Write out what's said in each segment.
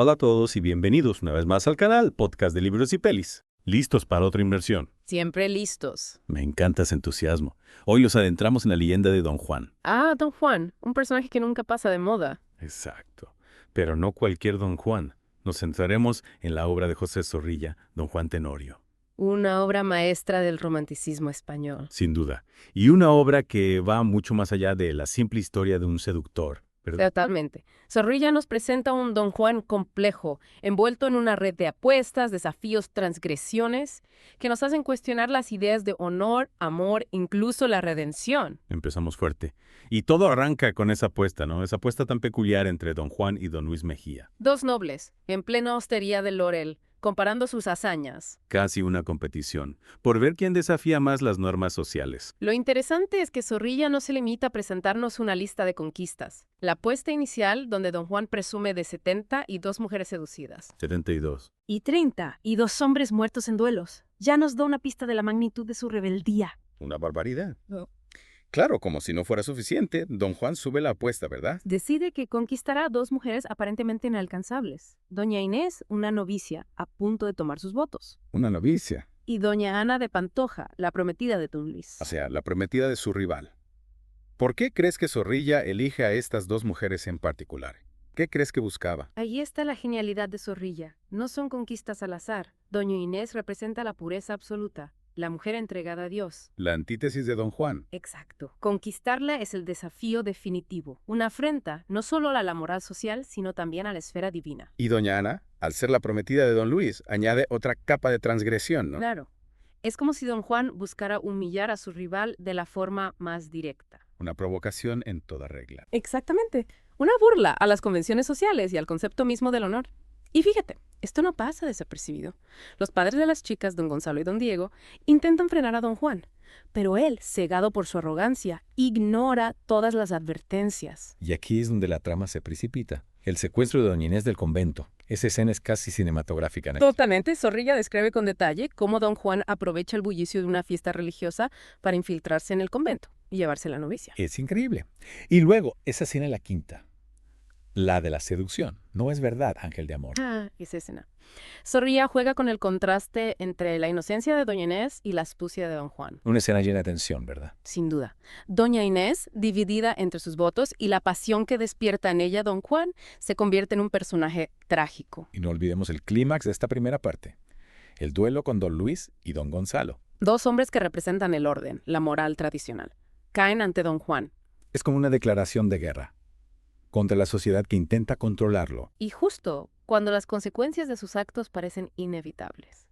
Hola a todos y bienvenidos una vez más al canal Podcast de Libros y Pelis. ¿Listos para otra inmersión? Siempre listos. Me encanta ese entusiasmo. Hoy nos adentramos en la leyenda de Don Juan. Ah, Don Juan, un personaje que nunca pasa de moda. Exacto. Pero no cualquier Don Juan. Nos centraremos en la obra de José Zorrilla, Don Juan Tenorio. Una obra maestra del romanticismo español. Sin duda. Y una obra que va mucho más allá de la simple historia de un seductor, ¿verdad? Totalmente. Zorrilla nos presenta un Don Juan complejo, envuelto en una red de apuestas, desafíos, transgresiones, que nos hacen cuestionar las ideas de honor, amor, incluso la redención. Empezamos fuerte. Y todo arranca con esa apuesta, ¿no? Esa apuesta tan peculiar entre Don Juan y Don Luis Mejía. Dos nobles, en plena hostería del Laurel, comparando sus hazañas. Casi una competición, por ver quién desafía más las normas sociales. Lo interesante es que Zorrilla no se limita a presentarnos una lista de conquistas. La apuesta inicial, donde Don Juan presume de 70 y 2 mujeres seducidas. 72. Y 30, y 2 hombres muertos en duelos. Ya nos da una pista de la magnitud de su rebeldía. Una barbaridad. No. Claro, como si no fuera suficiente, Don Juan sube la apuesta, ¿verdad? Decide que conquistará a 2 mujeres aparentemente inalcanzables. Doña Inés, una novicia, a punto de tomar sus votos. Una novicia. Y doña Ana de Pantoja, la prometida de Don Luis. O sea, la prometida de su rival. ¿Por qué crees que Zorrilla elige a estas dos mujeres en particular? ¿Qué crees que buscaba? Ahí está la genialidad de Zorrilla. No son conquistas al azar. Doña Inés representa la pureza absoluta, la mujer entregada a Dios. La antítesis de Don Juan. Exacto. Conquistarla es el desafío definitivo. Una afrenta no solo a la moral social, sino también a la esfera divina. Y Doña Ana, al ser la prometida de Don Luis, añade otra capa de transgresión, ¿no? Claro. Es como si Don Juan buscara humillar a su rival de la forma más directa. Una provocación en toda regla. Exactamente. Una burla a las convenciones sociales y al concepto mismo del honor. Y fíjate, esto no pasa desapercibido. Los padres de las chicas, don Gonzalo y don Diego, intentan frenar a don Juan, pero él, cegado por su arrogancia, ignora todas las advertencias. Y aquí es donde la trama se precipita. El secuestro de doña Inés del convento. Esa escena es casi cinematográfica, ¿no? Totalmente, Zorrilla describe con detalle cómo don Juan aprovecha el bullicio de una fiesta religiosa para infiltrarse en el convento y llevarse la novicia. Es increíble. Y luego, esa escena la quinta. La de la seducción. No es verdad, ángel de amor. Ah, esa escena. Zorrilla juega con el contraste entre la inocencia de doña Inés y la astucia de don Juan. Una escena llena de tensión, ¿verdad? Sin duda. Doña Inés, dividida entre sus votos y la pasión que despierta en ella don Juan, se convierte en un personaje trágico. Y no olvidemos el clímax de esta primera parte. El duelo con don Luis y don Gonzalo. Dos hombres que representan el orden, la moral tradicional. Caen ante don Juan. Es como una declaración de guerra contra la sociedad que intenta controlarlo. Y justo cuando las consecuencias de sus actos parecen inevitables.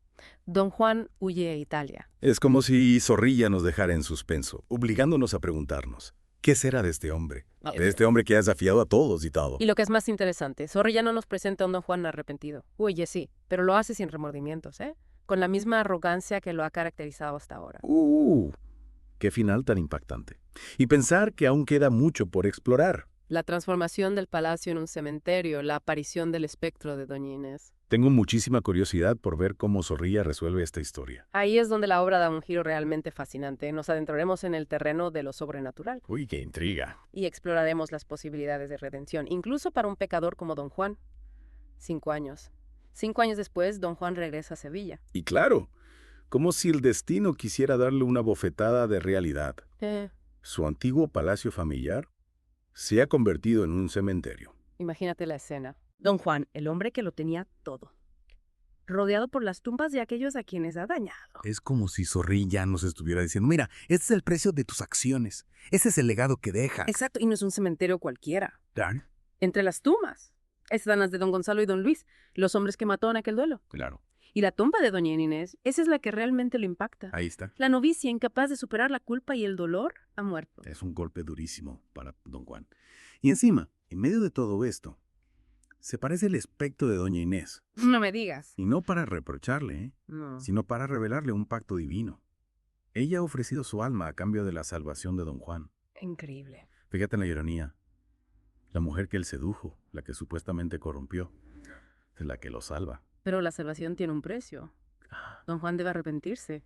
Don Juan huye a Italia. Es como si Zorrilla nos dejara en suspenso, obligándonos a preguntarnos, ¿qué será de este hombre? De este hombre que ha desafiado a todos y todo. Y lo que es más interesante, Zorrilla no nos presenta a un don Juan arrepentido. Huye, sí, pero lo hace sin remordimientos, ¿eh? Con la misma arrogancia que lo ha caracterizado hasta ahora. ¡Qué final tan impactante! Y pensar que aún queda mucho por explorar. La transformación del palacio en un cementerio, la aparición del espectro de doña Inés. Tengo muchísima curiosidad por ver cómo Zorrilla resuelve esta historia. Ahí es donde la obra da un giro realmente fascinante. Nos adentraremos en el terreno de lo sobrenatural. ¡Uy, qué intriga! Y exploraremos las posibilidades de redención, incluso para un pecador como don Juan. 5 años. 5 años después, don Juan regresa a Sevilla. Y claro, como si el destino quisiera darle una bofetada de realidad. Su antiguo palacio familiar se ha convertido en un cementerio. Imagínate la escena. Don Juan, el hombre que lo tenía todo. Rodeado por las tumbas de aquellos a quienes ha dañado. Es como si Zorrilla nos estuviera diciendo, mira, este es el precio de tus acciones. Ese es el legado que dejas. Exacto, y no es un cementerio cualquiera. ¿Dan? Entre las tumbas están las de don Gonzalo y don Luis, los hombres que mató en aquel duelo. Claro, Y la tumba de doña Inés, esa es la que realmente lo impacta. ahí está. La novicia, incapaz de superar la culpa y el dolor, ha muerto. Es un golpe durísimo para don Juan. Y encima, en medio de todo esto, se parece el espectro de doña Inés. No me digas. Y no para reprocharle, No. sino para revelarle un pacto divino. Ella ha ofrecido su alma a cambio de la salvación de don Juan. Increíble. Fíjate en la ironía. La mujer que él sedujo, la que supuestamente corrompió, es la que lo salva. Pero la salvación tiene un precio. Don Juan debe arrepentirse.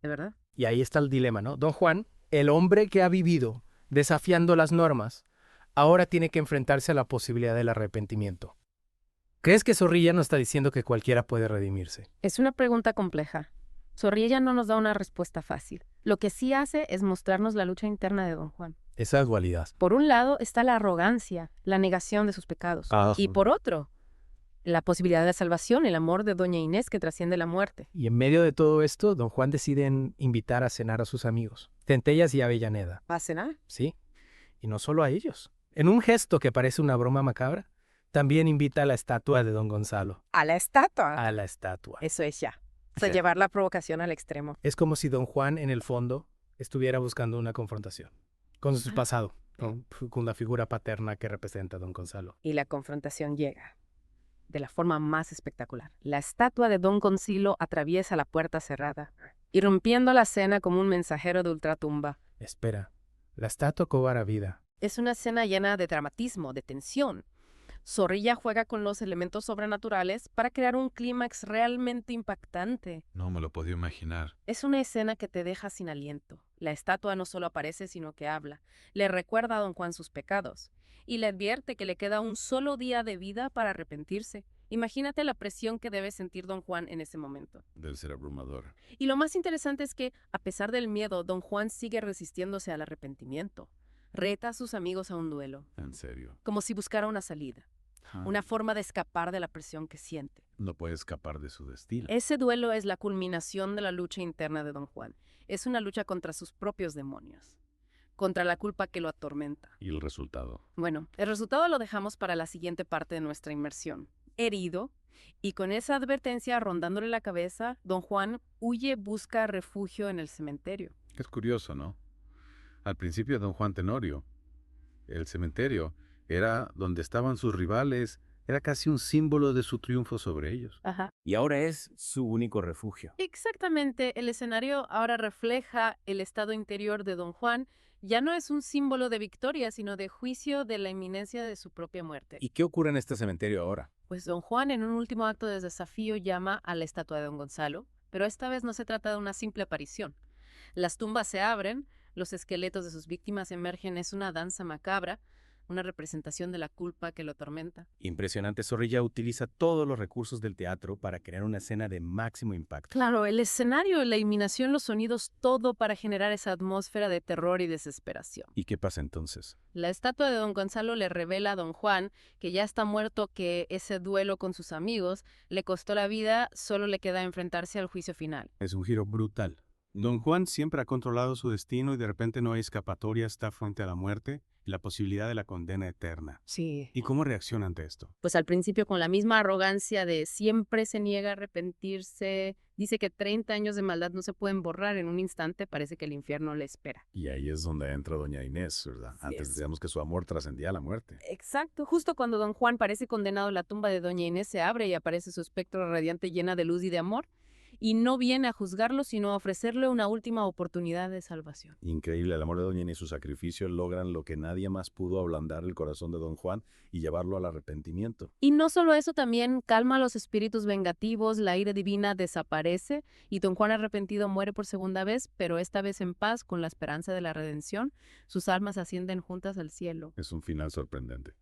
¿De verdad? Y ahí está el dilema, ¿no? Don Juan, el hombre que ha vivido desafiando las normas, ahora tiene que enfrentarse a la posibilidad del arrepentimiento. ¿Crees que Zorrilla nos está diciendo que cualquiera puede redimirse? Es una pregunta compleja. Zorrilla no nos da una respuesta fácil. Lo que sí hace es mostrarnos la lucha interna de don Juan. Esa dualidad. Por un lado está la arrogancia, la negación de sus pecados. Y por otro, la posibilidad de salvación, el amor de doña Inés que trasciende la muerte. Y en medio de todo esto, don Juan decide invitar a cenar a sus amigos, Centellas y Avellaneda. ¿Va a cenar? Sí, y no solo a ellos. En un gesto que parece una broma macabra, también invita a la estatua de don Gonzalo. ¿A la estatua? A la estatua. Eso es ya. O sea, llevar la provocación al extremo. Es como si don Juan, en el fondo, estuviera buscando una confrontación con su pasado, con la figura paterna que representa a don Gonzalo. Y la confrontación llega de la forma más espectacular. La estatua de don Gonzalo atraviesa la puerta cerrada, irrumpiendo la escena como un mensajero de ultratumba. Espera, la estatua cobra vida. Es una escena llena de dramatismo, de tensión. Zorrilla juega con los elementos sobrenaturales para crear un clímax realmente impactante. No me lo podía imaginar. Es una escena que te deja sin aliento. La estatua no solo aparece, sino que habla. Le recuerda a don Juan sus pecados y le advierte que le queda un solo día de vida para arrepentirse. Imagínate la presión que debe sentir don Juan en ese momento. Debe ser abrumador. Y lo más interesante es que, a pesar del miedo, don Juan sigue resistiéndose al arrepentimiento. Reta a sus amigos a un duelo, En serio. como si buscara una salida, una forma de escapar de la presión que siente. No puede escapar de su destino. Ese duelo es la culminación de la lucha interna de don Juan. Es una lucha contra sus propios demonios, contra la culpa que lo atormenta. ¿Y el resultado? Bueno, el resultado lo dejamos para la siguiente parte de nuestra inmersión. Herido, y con esa advertencia rondándole la cabeza, don Juan huye, busca refugio en el cementerio. Es curioso, ¿no? Al principio don Juan Tenorio, el cementerio, era donde estaban sus rivales, era casi un símbolo de su triunfo sobre ellos. Ajá. Y ahora es su único refugio. Exactamente, el escenario ahora refleja el estado interior de don Juan. Ya no es un símbolo de victoria, sino de juicio de la inminencia de su propia muerte. ¿Y qué ocurre en este cementerio ahora? Pues don Juan, en un último acto de desafío, llama a la estatua de don Gonzalo, pero esta vez no se trata de una simple aparición. Las tumbas se abren, los esqueletos de sus víctimas emergen, es una danza macabra, una representación de la culpa que lo atormenta. Impresionante. Zorrilla utiliza todos los recursos del teatro para crear una escena de máximo impacto. Claro, el escenario, la iluminación, los sonidos, todo para generar esa atmósfera de terror y desesperación. ¿Y qué pasa entonces? La estatua de don Gonzalo le revela a don Juan que ya está muerto, que ese duelo con sus amigos le costó la vida, solo le queda enfrentarse al juicio final. Es un giro brutal. Don Juan siempre ha controlado su destino y de repente no hay escapatoria, está frente a la muerte y la posibilidad de la condena eterna. Sí. ¿Y cómo reacciona ante esto? Pues al principio con la misma arrogancia de siempre se niega a arrepentirse, dice que 30 años de maldad no se pueden borrar en un instante, parece que el infierno le espera. Y ahí es donde entra doña Inés, ¿verdad? Antes decíamos que su amor trascendía la muerte. Exacto, justo cuando don Juan parece condenado, la tumba de doña Inés se abre y aparece su espectro radiante llena de luz y de amor, y no viene a juzgarlo, sino a ofrecerle una última oportunidad de salvación. Increíble, el amor de doña Inés y su sacrificio logran lo que nadie más pudo, ablandar el corazón de don Juan y llevarlo al arrepentimiento. Y no solo eso, también calma a los espíritus vengativos, la ira divina desaparece y don Juan arrepentido muere por segunda vez, pero esta vez en paz, con la esperanza de la redención. Sus almas ascienden juntas al cielo. Es un final sorprendente.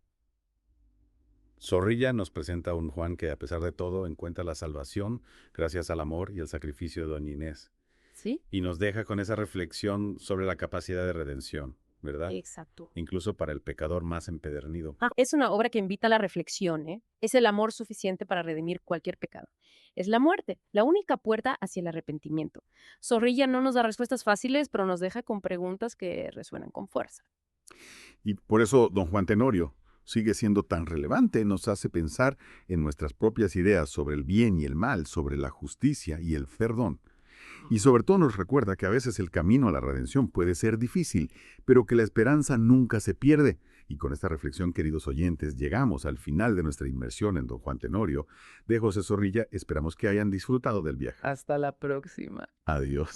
Zorrilla nos presenta a un Juan que a pesar de todo encuentra la salvación gracias al amor y el sacrificio de doña Inés. ¿Sí? Y nos deja con esa reflexión sobre la capacidad de redención, ¿verdad? Exacto. Incluso para el pecador más empedernido. Es una obra que invita a la reflexión, ¿eh? Es el amor suficiente para redimir cualquier pecado. Es la muerte, la única puerta hacia el arrepentimiento. Zorrilla no nos da respuestas fáciles, pero nos deja con preguntas que resuenan con fuerza. Y por eso don Juan Tenorio sigue siendo tan relevante, nos hace pensar en nuestras propias ideas sobre el bien y el mal, sobre la justicia y el perdón. Y sobre todo nos recuerda que a veces el camino a la redención puede ser difícil, pero que la esperanza nunca se pierde. Y con esta reflexión, queridos oyentes, llegamos al final de nuestra inmersión en don Juan Tenorio de José Zorrilla. Esperamos que hayan disfrutado del viaje. Hasta la próxima. Adiós.